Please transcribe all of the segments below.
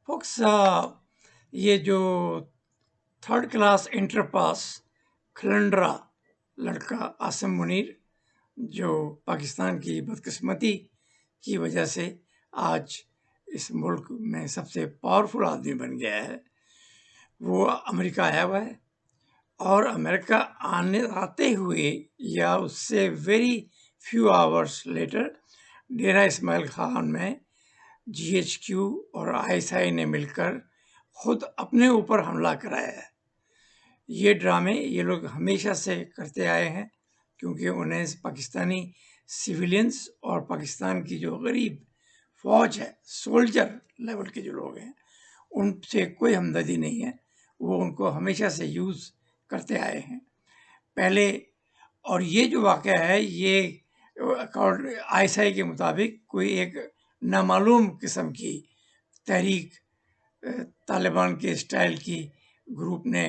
Focus یہ جو third class inter پاس کھلنڈرا لڑکا عاصم منیر جو پاکستان کی بدقسمتی کی وجہ سے آج اس ملک میں سب سے پاورفل آدمی بن گیا ہے، وہ امریکہ آیا ہوا ہے، اور امریکہ آتے ہوئے یا اس سے very few hours letter Dera Ismail Khan میں جی ایچ کیو اور آئی ایس آئی نے مل کر خود اپنے اوپر حملہ کرایا ہے۔ یہ ڈرامے یہ لوگ ہمیشہ سے کرتے آئے ہیں، کیونکہ انہیں پاکستانی سویلینز اور پاکستان کی جو غریب فوج ہے، سولجر لیول کے جو لوگ ہیں، ان سے کوئی ہمدردی نہیں ہے، وہ ان کو ہمیشہ سے یوز کرتے آئے ہیں پہلے۔ اور یہ جو واقعہ ہے یہ آئی ایس آئی کے مطابق کوئی ایک نامعلوم قسم کی تحریک طالبان کے اسٹائل کی گروپ نے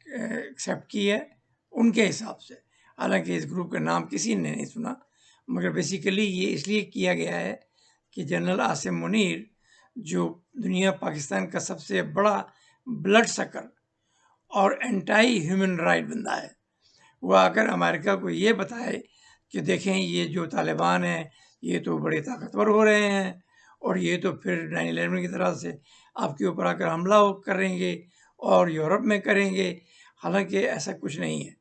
ایکسیپٹ کی ہے ان کے حساب سے، حالانکہ اس گروپ کا نام کسی نے نہیں سنا، مگر بیسیکلی یہ اس لیے کیا گیا ہے کہ جنرل عاصم منیر جو دنیا پاکستان کا سب سے بڑا بلڈ سکر اور اینٹائی ہیومن رائٹ بندہ ہے، وہ آ کر امریکہ کو یہ بتائے کہ دیکھیں یہ جو طالبان ہیں یہ تو بڑے طاقتور ہو رہے ہیں، اور یہ تو پھر 9/11 کی طرح سے آپ کے اوپر آ کر حملہ کریں گے اور یورپ میں کریں گے، حالانکہ ایسا کچھ نہیں ہے۔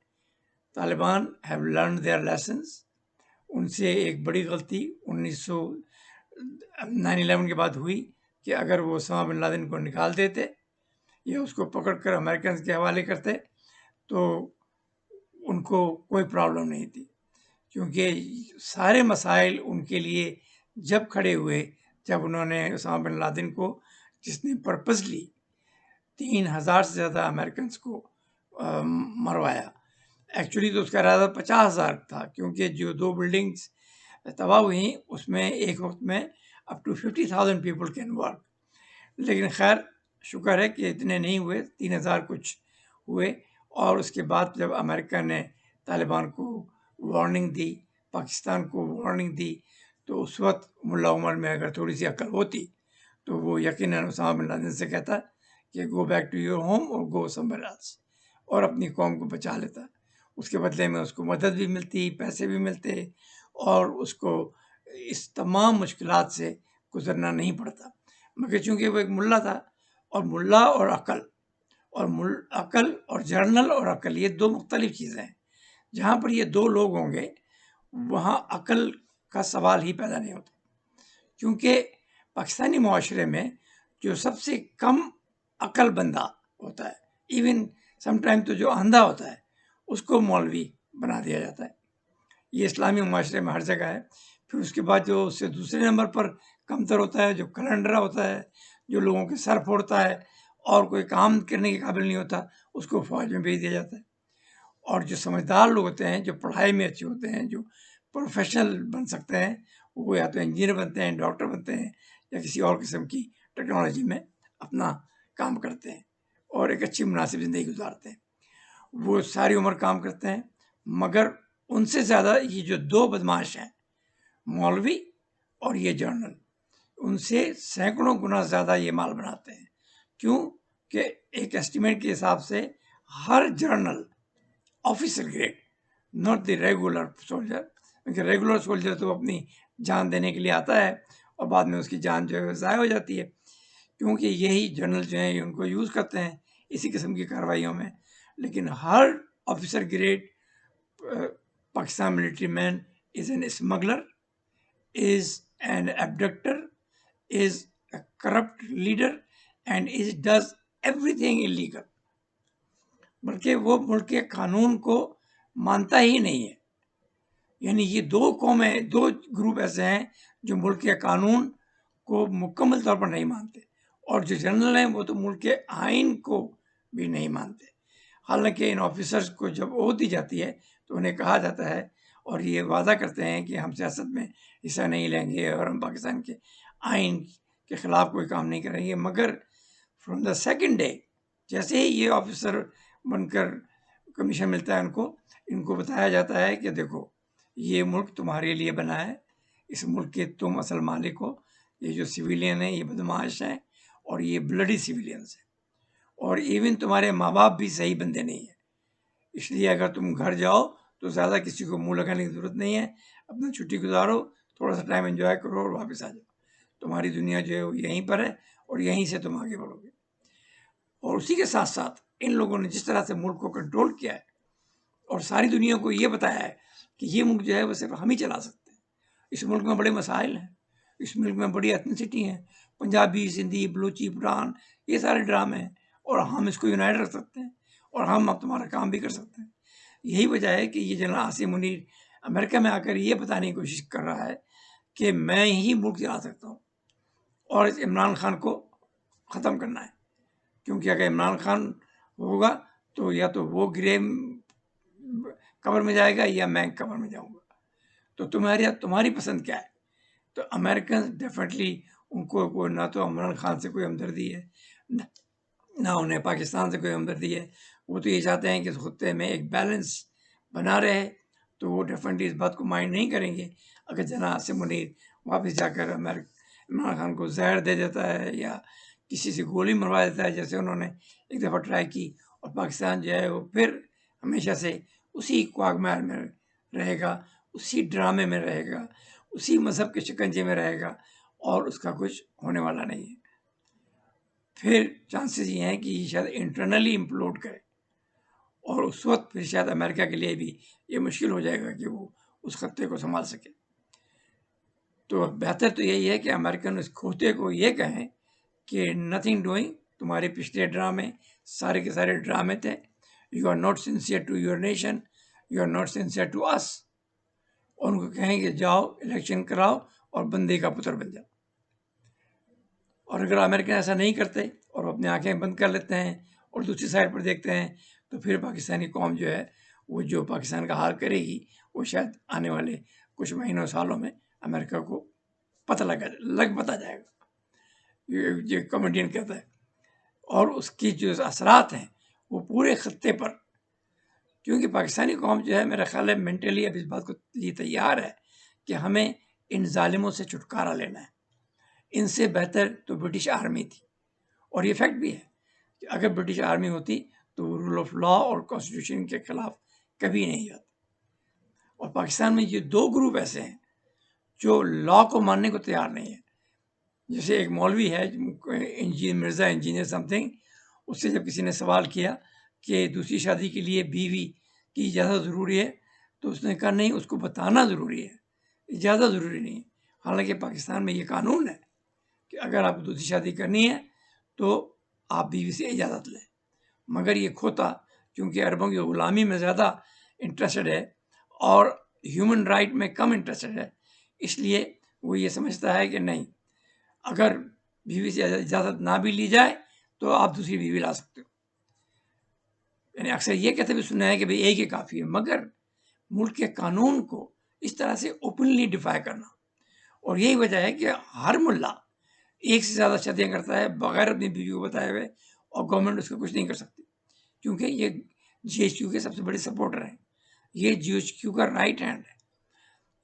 Taliban have learned their lessons. ان سے ایک بڑی غلطی 9/11 کے بعد ہوئی کہ اگر وہ اسامہ بن لادن کو نکال دیتے یا اس کو پکڑ کر امریکنز کے حوالے کرتے تو ان کو کوئی پرابلم نہیں تھی، کیونکہ سارے مسائل ان کے لیے جب کھڑے ہوئے جب انہوں نے اسامہ بن لادن کو، جس نے پرپزلی 3,000 سے زیادہ امریکنز کو مروایا، ایکچولی تو اس کا ارادہ 50,000 تھا، کیونکہ جو 2 بلڈنگز تباہ ہوئیں اس میں ایک وقت میں up to 50,000 people can work, لیکن خیر شکر ہے کہ اتنے نہیں ہوئے، 3,000 کچھ ہوئے۔ اور اس کے بعد جب امریکہ نے طالبان کو وارننگ دی، پاکستان کو وارننگ دی، تو اس وقت ملا عمر میں اگر تھوڑی سی عقل ہوتی تو وہ یقیناً اسامہ بن لادن سے کہتا کہ go back to your home اور گو سمویئر ایلس، اور اپنی قوم کو بچا لیتا۔ اس کے بدلے میں اس کو مدد بھی ملتی، پیسے بھی ملتے، اور اس کو اس تمام مشکلات سے گزرنا نہیں پڑتا، مگر چونکہ وہ ایک ملا تھا، اور ملا اور عقل اور جرنل اور عقل یہ 2 مختلف چیزیں ہیں، جہاں پر یہ 2 لوگ ہوں گے وہاں عقل کا سوال ہی پیدا نہیں ہوتا، کیونکہ پاکستانی معاشرے میں جو سب سے کم عقل بندہ ہوتا ہے، ایون سم ٹائم تو جو اندھا ہوتا ہے، اس کو مولوی بنا دیا جاتا ہے۔ یہ اسلامی معاشرے میں ہر جگہ ہے۔ پھر اس کے بعد جو اس سے دوسرے نمبر پر کمتر ہوتا ہے، جو کلنڈرا ہوتا ہے، جو لوگوں کے سر پھوڑتا ہے اور کوئی کام کرنے کے قابل نہیں ہوتا، اس کو فوج میں بھیج دیا جاتا ہے۔ اور جو سمجھدار لوگ ہوتے ہیں، جو پڑھائی میں اچھے ہوتے ہیں، جو پروفیشنل بن سکتے ہیں، وہ یا تو انجینئر بنتے ہیں، ڈاکٹر بنتے ہیں، یا کسی اور قسم کی ٹیکنالوجی میں اپنا کام کرتے ہیں اور ایک اچھی مناسب زندگی گزارتے ہیں۔ وہ ساری عمر کام کرتے ہیں، مگر ان سے زیادہ یہ جو 2 بدماش ہیں، مولوی اور یہ جرنل، ان سے سینکڑوں گنا زیادہ یہ مال بناتے ہیں۔ کیوں کہ ایک ایسٹیمیٹ کے حساب سے ہر general officer grade, not the regular soldier, کیونکہ ریگولر سولجر تو اپنی جان دینے کے لیے آتا ہے اور بعد میں اس کی جان جو ہے ضائع ہو جاتی ہے، کیونکہ یہی جرنل جو ہیں ان کو یوز کرتے ہیں اسی قسم کی کارروائیوں میں۔ لیکن ہر officer grade Pakistan military man is an smuggler, is an abductor, is a corrupt leader, and does everything illegal، بلکہ وہ ملک کے قانون کو مانتا ہی نہیں ہے۔ یعنی یہ 2 قومیں، 2 گروپ ایسے ہیں جو ملک کے قانون کو مکمل طور پر نہیں مانتے، اور جو جنرل ہیں وہ تو ملک کے آئین کو بھی نہیں مانتے۔ حالانکہ ان آفیسرز کو جب عہد دی جاتی ہے تو انہیں کہا جاتا ہے اور یہ وعدہ کرتے ہیں کہ ہم سیاست میں حصہ نہیں لیں گے اور ہم پاکستان کے آئین کے خلاف کوئی کام نہیں کریں گے، مگر فرام دا سیکنڈ ڈے جیسے ہی یہ آفیسر بن کر کمیشن ملتا ہے ان کو بتایا جاتا ہے کہ دیکھو یہ ملک تمہارے لیے بنا ہے، اس ملک کے تم اصل مالک ہو، یہ جو سویلین ہیں یہ بدماش ہیں اور یہ بلڈی سویلینس ہیں، اور ایون تمہارے ماں باپ بھی صحیح بندے نہیں ہیں. اس لیے اگر تم گھر جاؤ تو زیادہ کسی کو منہ لگانے کی ضرورت نہیں ہے. اپنا چھٹی گزارو، تھوڑا سا ٹائم انجوائے کرو اور واپس آ جاؤ. تمہاری دنیا جو ہے وہ یہیں پر ہے اور یہیں سے تم آگے بڑھو گے. اور اسی کے ساتھ ساتھ ان لوگوں نے جس طرح سے ملک کو کنٹرول کیا ہے اور ساری دنیا کو یہ بتایا ہے کہ یہ ملک جو ہے وہ صرف ہم ہی چلا سکتے ہیں. اس ملک میں بڑے مسائل ہیں، اس ملک میں بڑی ایتھنیسٹی ہیں، پنجابی، سندھی، بلوچی، پٹھان، یہ سارے ڈرامے ہیں، اور ہم اس کو یونائٹ رکھ سکتے ہیں اور ہم اب تمہارا کام بھی کر سکتے ہیں. یہی وجہ ہے کہ یہ جنرل عاصم منیر امریکہ میں آ کر یہ بتانے کی کوشش کر رہا ہے کہ میں ہی ملک چلا سکتا ہوں اور اس عمران خان کو ختم کرنا ہے. کیونکہ اگر عمران خان ہوگا تو یا تو وہ گرے قبر میں جائے گا یا میں قبر میں جاؤں گا. تو تمہاری پسند کیا ہے؟ تو امریکن ڈیفینیٹلی ان کو نہ تو عمران خان سے کوئی ہمدردی ہے، نہ انہیں پاکستان سے کوئی ہمدردی ہے. وہ تو یہ چاہتے ہیں کہ اس خطے میں ایک بیلنس بنا رہے. تو وہ ڈیفینیٹلی اس بات کو مائنڈ نہیں کریں گے اگر جناب عاصم منیر واپس جا کر عمران خان کو زہر دے دیتا ہے یا کسی سے گولی مروا دیتا ہے، جیسے انہوں نے ایک دفعہ ٹرائی کی. اور پاکستان جو ہے وہ پھر ہمیشہ سے اسی کوگمیر میں رہے گا، اسی ڈرامے میں رہے گا، اسی مذہب کے شکنجے میں رہے گا اور اس کا کچھ ہونے والا نہیں ہے. پھر چانسز یہ ہیں کہ یہ شاید انٹرنلی امپلوڈ کرے، اور اس وقت پھر شاید امریکہ کے لیے بھی یہ مشکل ہو جائے گا کہ وہ اس خطے کو سنبھال سکے. تو بہتر تو یہی ہے کہ امریکن اس کھوتے کو یہ کہیں کہ نتھنگ ڈوئنگ، تمہارے پچھلے ڈرامے سارے کے سارے ڈرامے تھے. You are not sincere to your nation, you are not sincere to us. اور ان کو کہیں کہ جاؤ الیکشن کراؤ اور بندے کا پتر بن جاؤ. اور اگر امریکن ایسا نہیں کرتے اور اپنی آنکھیں بند کر لیتے ہیں اور دوسری سائڈ پر دیکھتے ہیں تو پھر پاکستانی قوم جو ہے وہ جو پاکستان کا حال کرے گی وہ شاید آنے والے کچھ مہینوں سالوں میں امریکہ کو لگ پتہ جائے گا. یہ کامیڈین کہتا ہے. اور اس کی جو اثرات ہیں وہ پورے خطے پر، کیونکہ پاکستانی قوم جو ہے میرا خیال ہے مینٹلی اب اس بات کو لیے تیار ہے کہ ہمیں ان ظالموں سے چھٹکارا لینا ہے. ان سے بہتر تو برٹش آرمی تھی، اور یہ فیکٹ بھی ہے کہ اگر برٹش آرمی ہوتی تو وہ رول آف لا اور کانسٹیٹیوشن کے خلاف کبھی نہیں جاتی. اور پاکستان میں یہ دو گروپ ایسے ہیں جو لا کو ماننے کو تیار نہیں ہے. جیسے ایک مولوی ہے مرزا انجینئر سم تھنگ، اس سے جب کسی نے سوال کیا کہ دوسری شادی کے لیے بیوی کی اجازت ضروری ہے تو اس نے کہا نہیں، اس کو بتانا ضروری ہے، اجازت ضروری نہیں ہے. حالانکہ پاکستان میں یہ قانون ہے کہ اگر آپ کو دوسری شادی کرنی ہے تو آپ بیوی سے اجازت لیں. مگر یہ کھوتا کیونکہ عربوں کی غلامی میں زیادہ انٹرسٹڈ ہے اور ہیومن رائٹ میں کم انٹرسٹڈ ہے، اس لیے وہ یہ سمجھتا ہے کہ نہیں، اگر بیوی سے اجازت نہ بھی لی جائے تو آپ دوسری بیوی لا سکتے ہو. یعنی اکثر یہ کہتے بھی سنا ہے کہ بھئی ایک ہی کافی ہے، مگر ملک کے قانون کو اس طرح سے اوپنلی ڈیفائی کرنا. اور یہی وجہ ہے کہ ہر ملا ایک سے زیادہ شادیاں کرتا ہے بغیر اپنی بیوی کو بتائے ہوئے، اور گورنمنٹ اس کا کچھ نہیں کر سکتی کیونکہ یہ جی ایچ کیو کے سب سے بڑے سپورٹر ہیں. یہ جی ایچ کیو کا رائٹ ہینڈ ہے.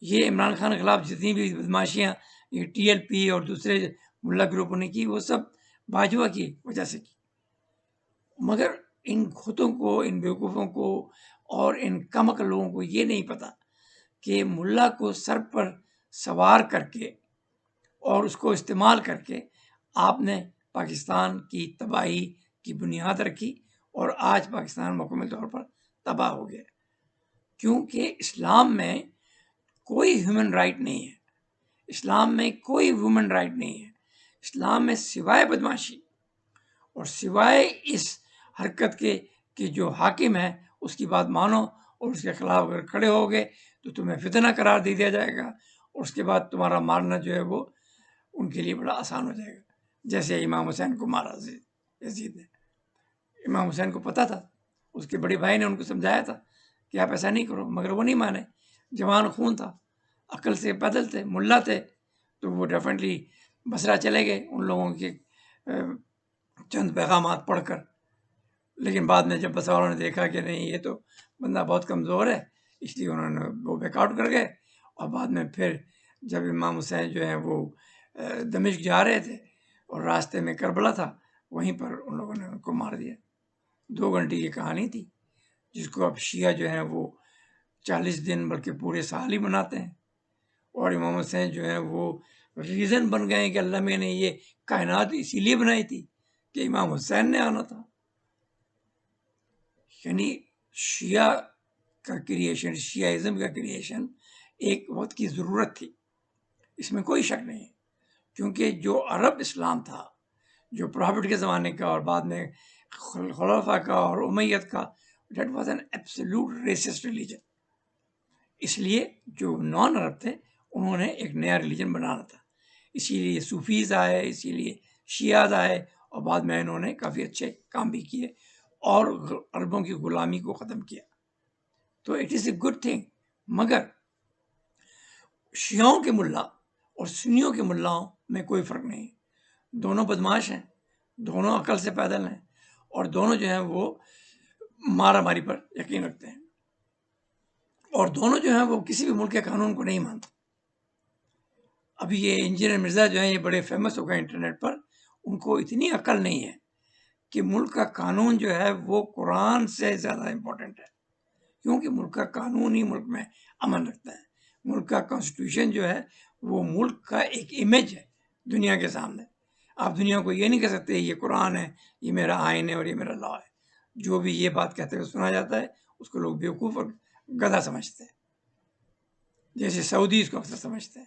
یہ عمران خان کے خلاف جتنی بھی بدماشیاں یہ ٹی ایل پی اور دوسرے ملا گروپوں نے کی وہ سب باجوہ کی وجہ سے کی. مگر ان کھوتوں کو، ان بیوقوفوں کو اور ان کم عقل لوگوں کو یہ نہیں پتا کہ ملا کو سر پر سوار کر کے اور اس کو استعمال کر کے آپ نے پاکستان کی تباہی کی بنیاد رکھی، اور آج پاکستان مکمل طور پر تباہ ہو گیا. کیونکہ اسلام میں کوئی ہیومن رائٹ نہیں ہے، اسلام میں کوئی وومن رائٹ نہیں ہے. اسلام میں سوائے بدماشی اور سوائے اس حرکت کے کہ جو حاکم ہے اس کی بات مانو اور اس کے خلاف اگر کھڑے ہو گئے تو تمہیں فتنہ قرار دے دیا جائے گا، اور اس کے بعد تمہارا مارنا جو ہے وہ ان کے لیے بڑا آسان ہو جائے گا. جیسے امام حسین کو مارا یزید نے. امام حسین کو پتا تھا، اس کے بڑے بھائی نے ان کو سمجھایا تھا کہ آپ ایسا نہیں کرو، مگر وہ نہیں مانے. جوان خون تھا، عقل سے پیدل تھے، ملا تھے، تو وہ ڈیفینیٹلی بصرہ چلے گئے ان لوگوں کے چند پیغامات پڑھ کر. لیکن بعد میں جب بصرہ والوں نے دیکھا کہ نہیں یہ تو بندہ بہت کمزور ہے، اس لیے انہوں نے وہ بیک آؤٹ کر گئے. اور بعد میں پھر جب امام حسین جو ہیں وہ دمشق جا رہے تھے اور راستے میں کربلا تھا، وہیں پر ان لوگوں نے ان کو مار دیا. 2 گھنٹے کی کہانی تھی، جس کو اب شیعہ جو ہیں وہ 40 دن بلکہ پورے سال ہی مناتے ہیں. اور امام حسین جو ہیں وہ ریزن بن گئے ہیں کہ اللہ میں نے یہ کائنات اسی لیے بنائی تھی کہ امام حسین نے آنا تھا. یعنی شیعہ کا کریشن، شیعہ کا کریشن ایک وقت کی ضرورت تھی، اس میں کوئی شک نہیں ہے. کیونکہ جو عرب اسلام تھا، جو پرافٹ کے زمانے کا اور بعد میں خلفاء کا اور امیت کا، that was an absolute racist religion. اس لیے جو نان عرب تھے انہوں نے ایک نیا ریلیجن بنانا تھا، اسی لیے صوفیز آئے، اسی لیے شیعہ آئے، اور بعد میں انہوں نے کافی اچھے کام بھی کیے اور عربوں کی غلامی کو ختم کیا. تو it is a good thing. مگر شیعوں کے ملا اور سنیوں کے ملاؤں میں کوئی فرق نہیں. دونوں بدماش ہیں، دونوں عقل سے پیدل ہیں، اور دونوں جو ہیں وہ مارا ماری پر یقین رکھتے ہیں، اور دونوں جو ہیں وہ کسی بھی ملک کے قانون کو نہیں مانتے. ابھی یہ انجینئر مرزا جو ہیں یہ بڑے فیمس ہو گئے انٹرنیٹ پر، ان کو اتنی عقل نہیں ہے کہ ملک کا قانون جو ہے وہ قرآن سے زیادہ امپورٹنٹ ہے. کیونکہ ملک کا قانون ہی ملک میں امن رکھتا ہے. ملک کا کانسٹیٹیوشن جو ہے وہ ملک کا ایک امیج ہے دنیا کے سامنے. آپ دنیا کو یہ نہیں کہہ سکتے یہ قرآن ہے، یہ میرا آئین ہے اور یہ میرا لا ہے. جو بھی یہ بات کہتے ہوئے سنا جاتا ہے اس کو لوگ بیوقوف اور گدھا سمجھتے ہیں، جیسے سعودی اس کو اکثر سمجھتے ہیں،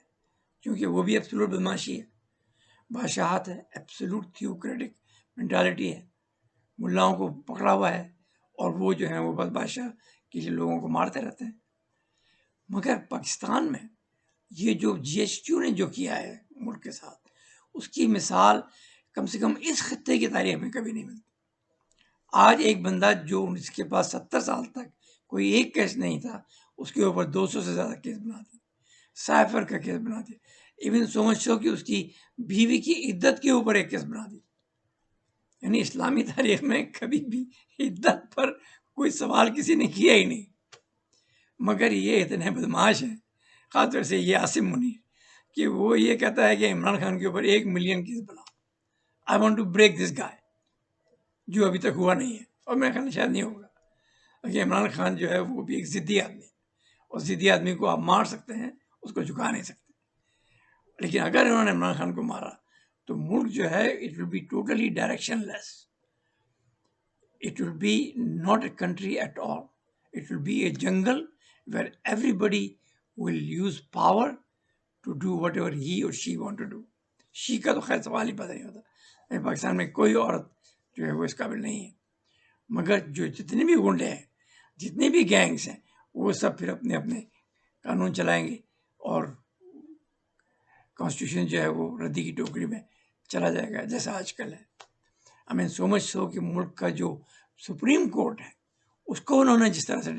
کیونکہ وہ بھی ایبسولوٹ بدماشی ہے، بادشاہت ہے، ایبسولوٹ تھیوکریٹک مینٹالٹی ہے، ملاؤں کو پکڑا ہوا ہے، اور وہ جو ہیں وہ بس بادشاہ کے لیے لوگوں کو مارتے رہتے ہیں. مگر پاکستان میں یہ جو جی ایس ٹی یو نے جو کیا ہے ملک کے ساتھ، اس کی مثال کم سے کم اس خطے کی تاریخ میں کبھی نہیں ملتی. آج ایک بندہ جو اس کے پاس 70 سال تک کوئی ایک کیس نہیں تھا، اس کے اوپر 200 سے زیادہ کیس بنا دیے، سائفر کا کیس بنا دیا، ایون سو مچ سو کہ اس کی بیوی کی عدت کے اوپر ایک کیس بنا دی. یعنی اسلامی تاریخ میں کبھی بھی عدت پر کوئی سوال کسی نے کیا ہی نہیں. مگر یہ اتنے بدماش ہیں، خاص طور سے یہ عاصم منیر، کہ وہ یہ کہتا ہے کہ عمران خان کے اوپر 1 ملین کیس بنا. I want to break this guy, جو ابھی تک ہوا نہیں ہے اور میرے خیال شاید نہیں ہوگا. کیونکہ عمران خان جو ہے وہ بھی ایک ضدی آدمی ہے، اور ضدی آدمی کو آپ مار سکتے ہیں، اس کو جھکا نہیں سکتے. لیکن اگر انہوں نے عمران خان کو مارا تو ملک جو ہے it will be totally directionless. It will be not a country at all. It will be a jungle where everybody will use power to do whatever he اور she want to do. She کا تو خیر سوال ہی پیدا نہیں ہوتا. پاکستان میں کوئی عورت جو ہے وہ اس قابل نہیں ہے. مگر جو جتنے بھی گنڈے ہیں، جتنے بھی گینگس ہیں، وہ سب پھر اپنے اپنے قانون چلائیں گے، اور کانسٹیٹیوشن جو ہے وہ ردی کی ٹوکری میں چلا جائے گا جیسا آج کل ہے. سو مچ سو کہ ملک کا جو سپریم کورٹ ہے اس کو انہوں نے جس طرح سے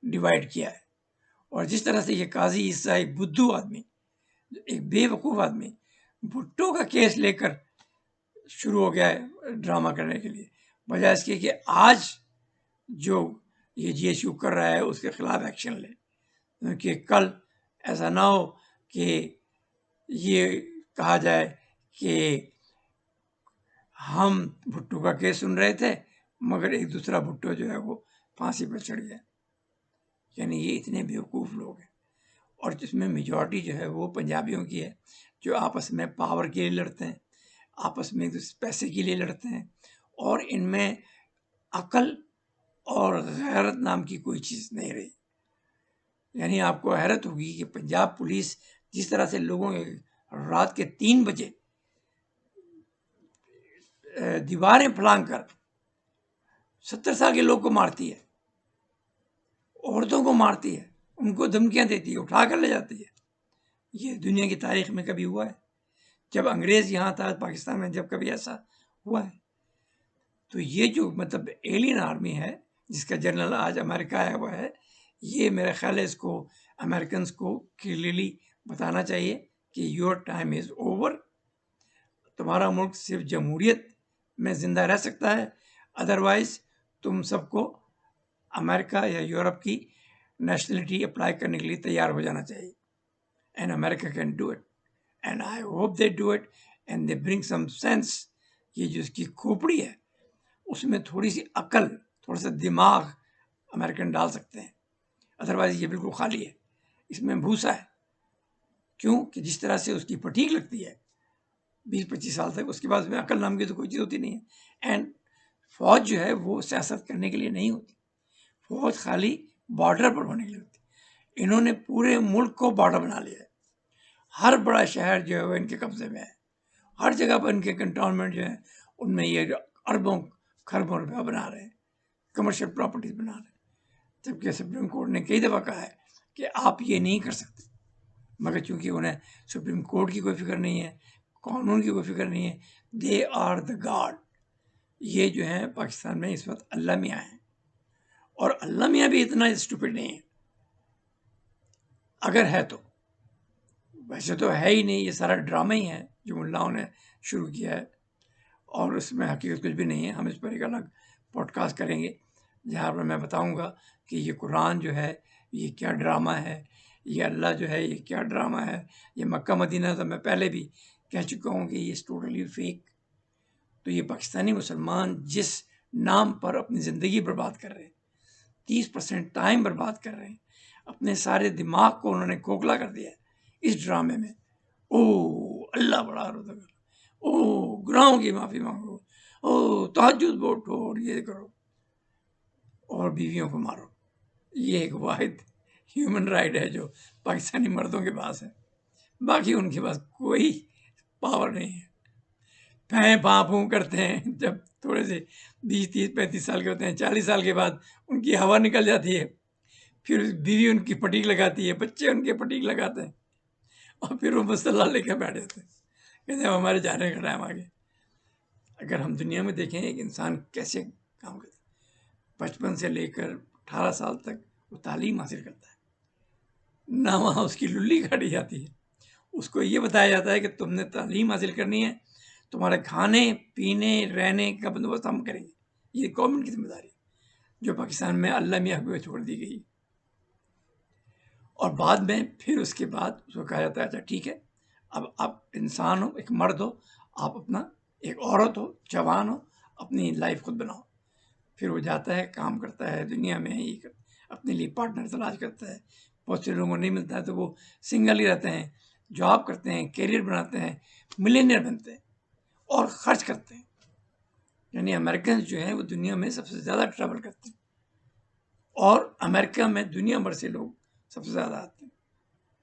ڈیوائڈ کیا ہے، اور جس طرح سے یہ قاضی عیسیٰ ایک بدھو آدمی، ایک بے وقوف آدمی بھٹو کا کیس لے کر شروع ہو گیا ہے ڈرامہ کرنے کے لیے، بجائے اس کے کہ آج جو یہ جی ایس یو کر رہا ہے اس کے خلاف ایکشن لے. کیونکہ کل ایسا نہ ہو کہ یہ کہا جائے کہ ہم بھٹو کا کیس سن رہے تھے مگر ایک دوسرا بھٹو جو ہے وہ پھانسی پر چڑھ گیا. یعنی یہ اتنے بیوقوف لوگ ہیں، اور جس میں میجورٹی جو ہے وہ پنجابیوں کی ہے، جو آپس میں پاور کے لیے لڑتے ہیں، آپس میں پیسے کے لیے لڑتے ہیں، اور ان میں عقل اور غیرت نام کی کوئی چیز نہیں رہی. یعنی آپ کو حیرت ہوگی کہ پنجاب پولیس جس طرح سے لوگوں رات کے 3 بجے دیواریں پھلانگ کر 70 سال کے لوگ کو مارتی ہے، عورتوں کو مارتی ہے، ان کو دھمکیاں دیتی ہے، اٹھا کر لے جاتی ہے. یہ دنیا کی تاریخ میں کبھی ہوا ہے؟ جب انگریز یہاں تھا پاکستان میں، جب کبھی ایسا ہوا ہے؟ تو یہ جو مطلب ایلین آرمی ہے جس کا جنرل آج امریکہ آیا ہوا ہے، یہ میرا خیال ہے اس کو امریکنس کو کلیئرلی بتانا چاہیے کہ یور ٹائم از اوور. تمہارا ملک صرف جمہوریت میں زندہ رہ سکتا ہے، ادروائز تم سب کو امریکہ یا یورپ کی نیشنلٹی اپلائی کرنے کے لیے تیار ہو جانا چاہیے. And America can do it, and I hope they do it. And they bring some sense. یہ جو اس کی کھوپڑی ہے اس میں تھوڑی سی عقل، تھوڑا سا دماغ امریکن ڈال سکتے ہیں، ادروائز یہ بالکل خالی ہے، اس میں بھوسا ہے. کیوں کہ جس طرح سے اس کی فٹیگ لگتی ہے 20-25 سال تک، اس کے بعد میں عقل نام کی تو کوئی چیز ہوتی نہیں ہے. اینڈ فوج جو ہے وہ سیاست کرنے کے لیے نہیں ہوتی، فوج خالی بارڈر پر ہونے کے لیے ہوتی. انہوں نے پورے ملک کو بارڈر بنا لیا ہے، ہر بڑا شہر جو ہے وہ ان کے قبضے میں ہے، ہر جگہ پر ان کے کنٹونمنٹ جو ہے ان میں یہ اربوں خربوں روپیہ بنا رہے ہیں، کمرشل پراپرٹیز بنا رہے ہیں. جبکہ سپریم کورٹ نے کئی دفعہ کہا ہے کہ آپ یہ نہیں کر سکتے، مگر چونکہ انہیں سپریم کورٹ کی کوئی فکر نہیں ہے، قانون کی کوئی فکر نہیں ہے. They are the god. یہ جو ہے پاکستان میں اس وقت اللہ میاں ہیں، اور اللہ میاں بھی اتنا اسٹوپڈ نہیں ہے، اگر ہے تو. ویسے تو ہے ہی نہیں، یہ سارا ڈرامہ ہی ہے جو ملاؤں نے شروع کیا ہے، اور اس میں حقیقت کچھ بھی نہیں ہے. ہم اس پر ایک الگ پوڈ کاسٹ کریں گے جہاں پر میں بتاؤں گا کہ یہ قرآن جو ہے یہ کیا ڈرامہ ہے، یہ اللہ جو ہے یہ کیا ڈرامہ ہے. یہ مکہ مدینہ تو میں پہلے بھی کہہ چکا ہوں کہ یہ ٹوٹلی فیک. تو یہ پاکستانی مسلمان جس نام پر اپنی زندگی برباد کر رہے ہیں، 30% ٹائم برباد کر رہے ہیں، اپنے سارے دماغ کو انہوں نے کھوکھلا کر دیا ہے اس ڈرامے میں. او اللہ بڑا رو کر، او گناہوں کی معافی مانگو، او تہجد اٹھو اور یہ کرو اور بیویوں کو مارو. یہ ایک واحد ہیومن رائٹ ہے جو پاکستانی مردوں کے پاس ہے، باقی ان کے پاس کوئی پاور نہیں ہے. پھیں پھاں پھوں کرتے ہیں جب تھوڑے سے 20-30-35 سال کے ہوتے ہیں، 40 سال کے بعد ان کی ہوا نکل جاتی ہے، پھر بیوی ان کی پٹیک لگاتی ہے، بچے ان کے پٹیک لگاتے ہیں، اور پھر وہ مسلح لے کے بیٹھ جاتے ہیں، کہتے ہیں ہمارے جانے کا ٹائم آ گیا. اگر ہم دنیا میں دیکھیں ایک انسان کیسے کام کرتا ہے، 55 سے لے کر 18 سال تک وہ تعلیم حاصل کرتا ہے، نہ وہاں اس کی للی کاٹی جاتی ہے. اس کو یہ بتایا جاتا ہے کہ تم نے تعلیم حاصل کرنی ہے، تمہارے کھانے پینے رہنے کا بندوبست ہم کریں گے. یہ گورنمنٹ کی ذمہ داری جو پاکستان میں اللہ میاں کو چھوڑ دی گئی. اور بعد میں پھر اس کے بعد اس کو کہا جاتا ہے اچھا ٹھیک ہے، اب آپ انسان ہو، ایک مرد ہو، آپ اپنا ایک عورت ہو، جوان ہو، اپنی لائف خود بناؤ. پھر وہ جاتا ہے، کام کرتا ہے دنیا میں، یہ اپنے لیے پارٹنر تلاش کرتا ہے. بہت سے لوگوں کو نہیں ملتا ہے تو وہ سنگل ہی رہتے ہیں، جاب کرتے ہیں، کیریئر بناتے ہیں، ملینئر بنتے ہیں اور خرچ کرتے ہیں. یعنی امریکنز جو ہیں وہ دنیا میں سب سے زیادہ ٹریول کرتے ہیں، اور امریکہ میں دنیا بھر سے لوگ سب سے زیادہ آتے ہیں.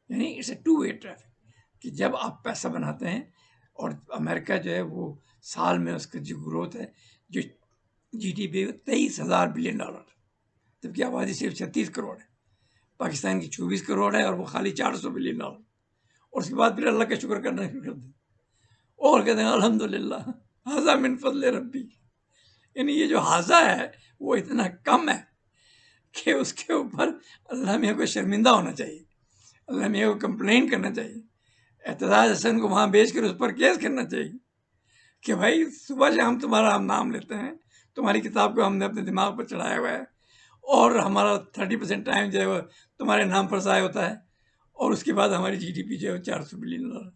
یعنی اٹس اے 2 وے ٹریفک کہ جب آپ پیسہ بناتے ہیں، اور امریکہ جو ہے وہ سال میں اس کا جو گروتھ ہے، جو G D P 23,000 billion dollar, جبکہ آبادی صرف 36 کروڑ ہے. پاکستان کی 24 کروڑ ہے اور وہ خالی 400 بلین ڈالر. اور اس کے بعد پھر اللہ کا شکر کرنا شروع کر دیں اور کہتے ہیں الحمدللہ ھذا من فضل ربی. یعنی یہ جو ھذا ہے وہ اتنا کم ہے کہ اس کے اوپر اللہ میاں کو شرمندہ ہونا چاہیے، اللہ میاں کو کمپلین کرنا چاہیے، اعتزاز حسن کو وہاں بیچ کر اس پر کیس کرنا چاہیے کہ بھائی صبح شام تمہارا ہم نام لیتے ہیں، تمہاری کتاب کو ہم نے اپنے دماغ پر چڑھایا ہوا ہے، اور ہمارا 30% ٹائم جو ہے وہ تمہارے نام پر ضائع ہوتا ہے، اور اس کے بعد ہماری جی ڈی پی جو ہے 400 بلین ڈالر،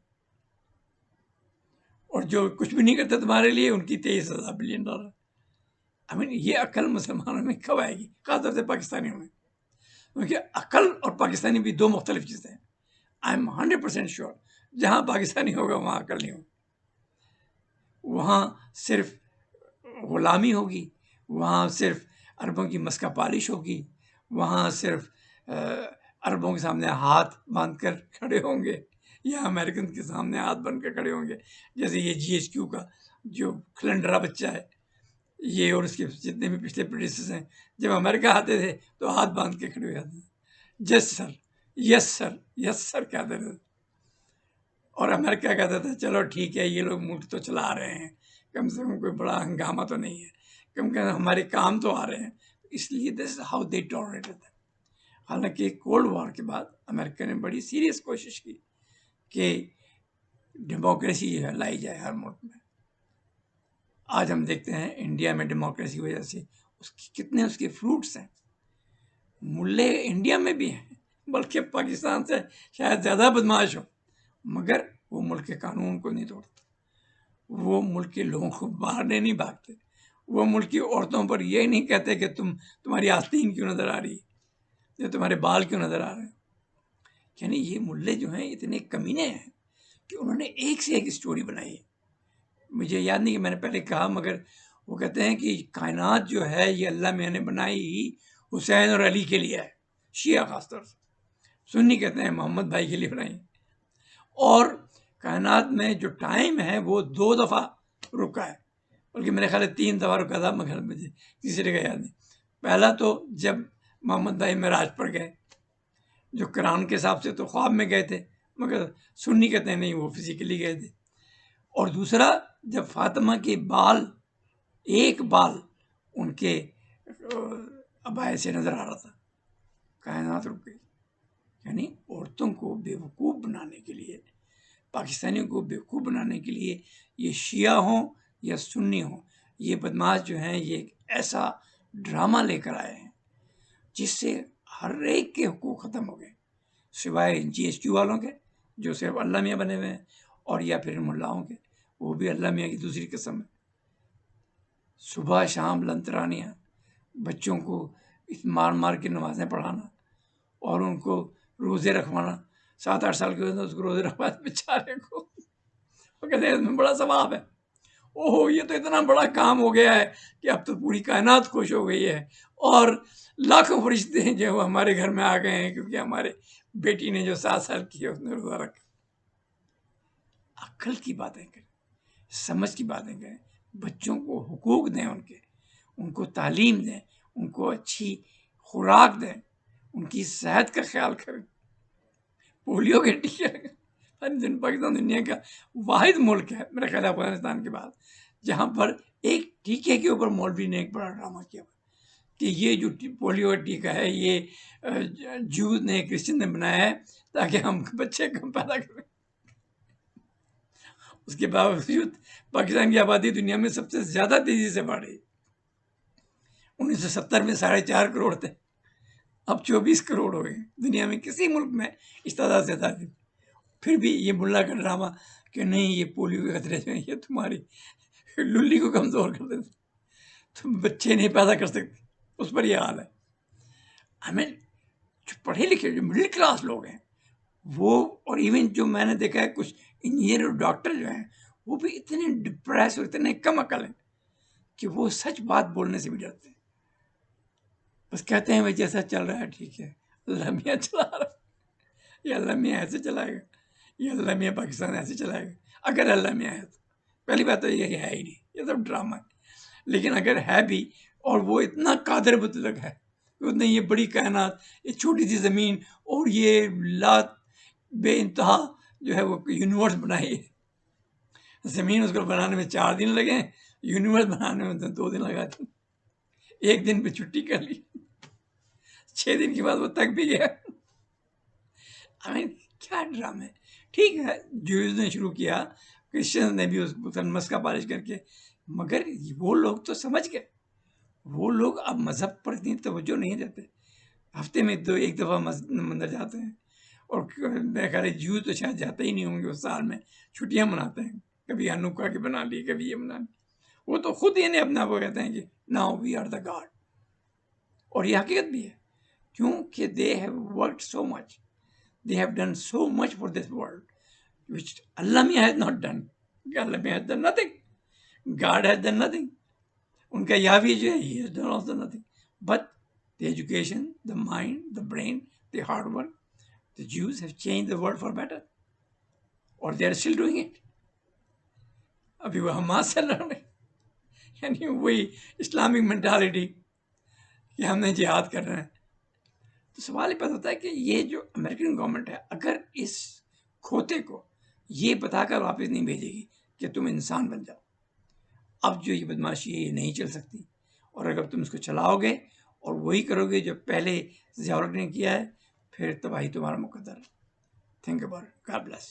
اور جو کچھ بھی نہیں کرتے تمہارے لیے ان کی 23,000 بلین ڈالر. یہ عقل مسلمانوں میں کب آئے گی، خاص طور سے پاکستانیوں میں؟ کیونکہ عقل اور پاکستانی بھی 2 مختلف چیزیں ہیں. آئی ایم 100% شیور جہاں پاکستانی ہوگا وہاں عقل نہیں ہوگی، وہاں صرف غلامی ہوگی، وہاں صرف عربوں کی مسکہ پالش ہوگی، وہاں صرف عربوں کے سامنے ہاتھ باندھ کر کھڑے ہوں گے، یا امریکن کے سامنے ہاتھ باندھ کر کھڑے ہوں گے. جیسے یہ جی ایچ کیو کا جو کھلنڈرا بچہ ہے یہ، اور اس کے جتنے بھی پچھلے پروڈیوسرز ہیں، جب امریکہ آتے تھے تو ہاتھ باندھ کے کھڑے ہو جاتے تھے، یس سر یس سر یس سر کہتے تھے. اور امریکہ کہتا تھا چلو ٹھیک ہے یہ لوگ ملک تو چلا رہے ہیں، کم سے کم کوئی بڑا ہنگامہ تو نہیں ہے، کم سے کم ہمارے کام تو آ رہے ہیں، اس لیے دس ہاؤ دے ٹالریٹڈ. حالانکہ کولڈ وار کے بعد امریکہ نے بڑی سیریس کوشش کی کہ ڈیموکریسی جو ہے لائی جائے ہر ملک میں. آج ہم دیکھتے ہیں انڈیا میں ڈیموکریسی کی وجہ سے کتنے اس کے فروٹس ہیں. ملے انڈیا میں بھی ہیں، بلکہ پاکستان سے شاید زیادہ بدماش ہو، مگر وہ ملک کے قانون کو نہیں توڑتا، وہ ملک کے لوگوں کو مارنے نہیں بھاگتے، وہ ملک کی عورتوں پر یہ نہیں کہتے کہ تمہاری آستین کیوں نظر آ رہی ہے یا تمہارے بال کیوں نظر آ رہے ہیں۔ یعنی یہ ملے جو ہیں اتنے کمینے ہیں کہ انہوں نے ایک سے ایک اسٹوری بنائی ہے۔ مجھے یاد نہیں کہ میں نے پہلے کہا، مگر وہ کہتے ہیں کہ کائنات جو ہے یہ اللہ میاں نے بنائی ہی حسین اور علی کے لیے ہے، شیعہ خاص طور سے، سنی کہتے ہیں محمد بھائی کے لیے بنائی، اور کائنات میں جو ٹائم ہے وہ 2 دفعہ رکا ہے، بلکہ میرے خیال ہے 3 دفعہ رکا تھا، مگر مجھے تیسرے کا یاد نہیں۔ پہلا تو جب محمد بھائی معراج پر گئے، جو قرآن کے حساب سے تو خواب میں گئے تھے، مگر سنی کہتے ہیں نہیں وہ فزیکلی گئے تھے، اور دوسرا جب فاطمہ کے بال، ایک بال ان کے ابائے سے نظر آ رہا تھا، کائنات رک گئی۔ یعنی عورتوں کو بیوقوف بنانے کے لیے، پاکستانیوں کو بیوقوف بنانے کے لیے، یہ شیعہ ہوں یا سنی ہوں، یہ بدماش جو ہیں یہ ایک ایسا ڈرامہ لے کر آئے ہیں جس سے ہر ایک کے حقوق ختم ہو گئے، سوائے جی ایس کیو والوں کے جو صرف اللہ میاں بنے ہوئے ہیں، اور یا پھر ملاؤں کے، وہ بھی اللہ میاں کی دوسری قسم ہے۔ صبح شام لنترانیاں، بچوں کو مار مار کے نمازیں پڑھانا اور ان کو روزے رکھوانا، 7-8 سال کے ہوتے اس کو روزے رکھواتے بیچارے کو، وہ کہتے ہیں اس میں بڑا ثواب ہے۔ اوہ یہ تو اتنا بڑا کام ہو گیا ہے کہ اب تو پوری کائنات خوش ہو گئی ہے، اور لاکھوں فرشتے ہیں جو ہمارے گھر میں آ گئے ہیں کیونکہ ہمارے بیٹی نے جو 7 سال کی ہے اس نے روزہ رکھا۔ عقل کی باتیں کریں، سمجھ کی باتیں کریں، بچوں کو حقوق دیں، ان کو تعلیم دیں، ان کو اچھی خوراک دیں، ان کی صحت کا خیال کریں۔ پولیو کے ٹیکے، پاکستان دنیا کا واحد ملک ہے میرے خیال افغانستان کے بعد جہاں پر ایک ٹیکے کے اوپر مولوی نے ایک بڑا ڈرامہ کیا کہ یہ جو پولیو کا ٹیکہ ہے یہ جوز نے، کرسچن نے بنایا ہے تاکہ ہم بچے کم پیدا کریں۔ اس کے باوجود پاکستان کی آبادی دنیا میں سب سے زیادہ تیزی سے بڑھ رہی۔ 1970 میں 4.5 کروڑ تھے، اب 24 کروڑ ہو گئے۔ دنیا میں کسی ملک میں اس تعداد سے زیادہ تھی۔ پھر بھی یہ ملا کا ڈرامہ کہ نہیں یہ پولیو کے خطرے جو ہیں یہ تمہاری للی کو کمزور کر دیتے، تم بچے نہیں پیدا کر سکتے، اس پر یہ حال ہے۔ ہمیں جو پڑھے لکھے جو مڈل کلاس لوگ ہیں وہ، اور ایون جو میں نے دیکھا ہے کچھ انجینئر اور ڈاکٹر جو ہیں وہ بھی اتنے ڈپریس اور اتنے کم عقل ہیں کہ وہ سچ بات بولنے سے بھی ڈرتے ہیں، بس کہتے ہیں بھائی جیسا چل رہا ہے ٹھیک ہے، اللہ میاں چلا رہا ہے، یہ اللہ میاں ایسے چلائے گا، یہ اللہ میاں پاکستان ایسے چلائے گا۔ اگر اللہ میاں ہے تو پہلی بات تو یہ ہے ہی نہیں، یہ سب ڈرامہ ہے، لیکن اگر ہے بھی اور وہ اتنا قادر مطلق ہے، اس نے یہ بڑی کائنات، یہ چھوٹی سی زمین اور یہ بے انتہا جو ہے وہ یونیورس بنائی ہے، زمین اس کو بنانے میں 4 دن لگے، یونیورس بنانے میں 2 دن لگا دیں، 1 دن پہ چھٹی کر لی، 6 دن کے بعد وہ تک بھی گیا۔ کیا ڈرامہ ہے؟ ٹھیک ہے جوز نے شروع کیا، کرسچن نے بھی اس مسکا پالش کر کے، مگر وہ لوگ تو سمجھ گئے، وہ لوگ اب مذہب پر اتنی توجہ نہیں دیتے، ہفتے میں 1 دفعہ مندر جاتے ہیں، اور میرے خیال ہے جیو تو شاید جاتے ہی نہیں ہوں گے، اس سال میں چھٹیاں مناتے ہیں، کبھی ہنوکا کی بنا لی، کبھی یہ بنا لی، وہ تو خود ہی نہیں اپنا وہ کہتے ہیں کہ now we are the god, اور یہ حقیقت بھی ہے کیونکہ they have worked so much, they have done so much for this world which Allah Mian has not done. Allah Mian has done nothing, God has done nothing. ان کا یاوی جو ہے he has done also nothing, but the education, the mind, the brain, the hard work, the Jews have changed the world for better, or they are still doing it. ابھی وہ Hamas سے لڑ رہے، یعنی وہی اسلامک مینٹالٹی کہ ہم نے جہاد کر رہے ہیں۔ تو سوال یہ پیدا ہوتا ہے کہ یہ جو امریکن گورنمنٹ ہے اگر اس کھوتے کو یہ بتا کر واپس نہیں بھیجے گی کہ تم انسان بن جاؤ، اب جو یہ بدماشی ہے یہ نہیں چل سکتی، اور اگر تم اس کو چلاؤ گے اور وہی کرو گے جو پہلے ضیاء الحق نے کیا ہے، پھر تباہی تمہارا مقدر ہے۔ Think about it, God bless.